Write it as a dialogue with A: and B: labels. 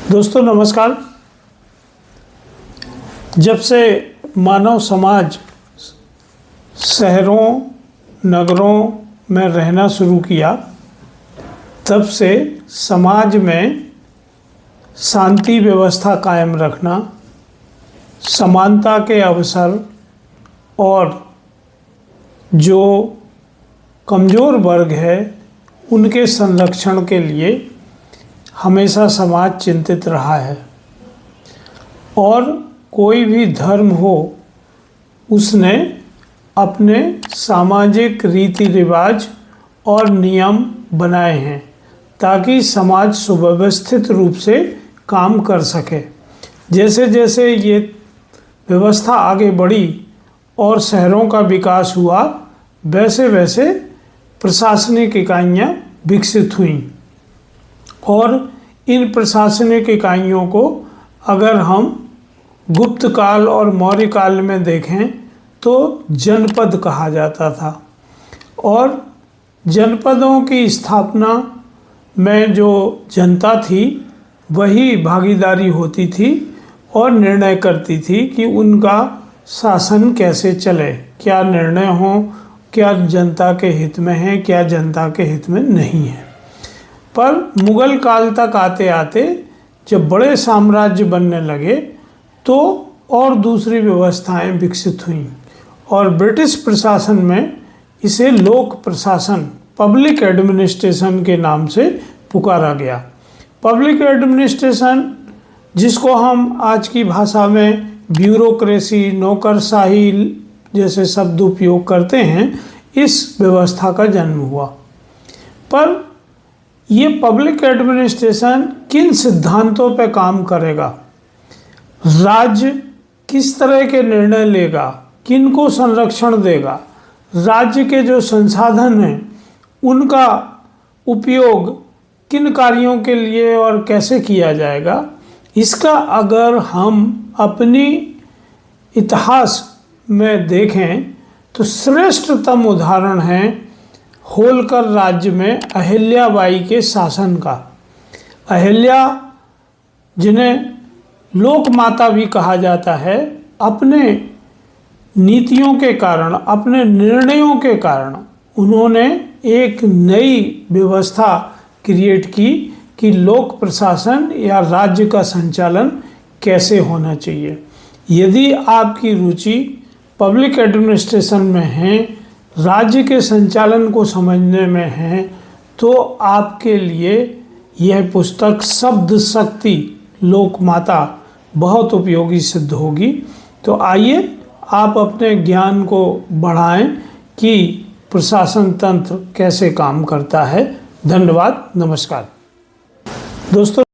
A: दोस्तों नमस्कार। जब से मानव समाज शहरों नगरों में रहना शुरू किया, तब से समाज में शांति व्यवस्था कायम रखना, समानता के अवसर और जो कमज़ोर वर्ग है उनके संरक्षण के लिए हमेशा समाज चिंतित रहा है। और कोई भी धर्म हो, उसने अपने सामाजिक रीति रिवाज और नियम बनाए हैं ताकि समाज सुव्यवस्थित रूप से काम कर सके। जैसे जैसे ये व्यवस्था आगे बढ़ी और शहरों का विकास हुआ, वैसे वैसे प्रशासनिक इकाइयाँ विकसित हुईं। और इन प्रशासनिक इकाइयों को अगर हम गुप्त काल और मौर्य काल में देखें तो जनपद कहा जाता था। और जनपदों की स्थापना में जो जनता थी वही भागीदारी होती थी और निर्णय करती थी कि उनका शासन कैसे चले, क्या निर्णय हो, क्या जनता के हित में है, क्या जनता के हित में नहीं है। पर मुगल काल तक आते आते जब बड़े साम्राज्य बनने लगे तो और दूसरी व्यवस्थाएं विकसित हुईं और ब्रिटिश प्रशासन में इसे लोक प्रशासन, पब्लिक एडमिनिस्ट्रेशन के नाम से पुकारा गया। पब्लिक एडमिनिस्ट्रेशन, जिसको हम आज की भाषा में ब्यूरोक्रेसी, नौकरशाही जैसे शब्द उपयोग करते हैं, इस व्यवस्था का जन्म हुआ। पर ये पब्लिक एडमिनिस्ट्रेशन किन सिद्धांतों पर काम करेगा, राज्य किस तरह के निर्णय लेगा, किन को संरक्षण देगा, राज्य के जो संसाधन हैं उनका उपयोग किन कार्यों के लिए और कैसे किया जाएगा, इसका अगर हम अपनी इतिहास में देखें तो श्रेष्ठतम उदाहरण है होलकर राज्य में अहिल्याबाई के शासन का। अहिल्या, जिन्हें लोक माता भी कहा जाता है, अपने नीतियों के कारण, अपने निर्णयों के कारण उन्होंने एक नई व्यवस्था क्रिएट की कि लोक प्रशासन या राज्य का संचालन कैसे होना चाहिए। यदि आपकी रुचि पब्लिक एडमिनिस्ट्रेशन में है, राज्य के संचालन को समझने में है, तो आपके लिए यह पुस्तक शब्द शक्ति लोक माता बहुत उपयोगी सिद्ध होगी। तो आइए आप अपने ज्ञान को बढ़ाएं कि प्रशासन तंत्र कैसे काम करता है। धन्यवाद, नमस्कार। दोस्तों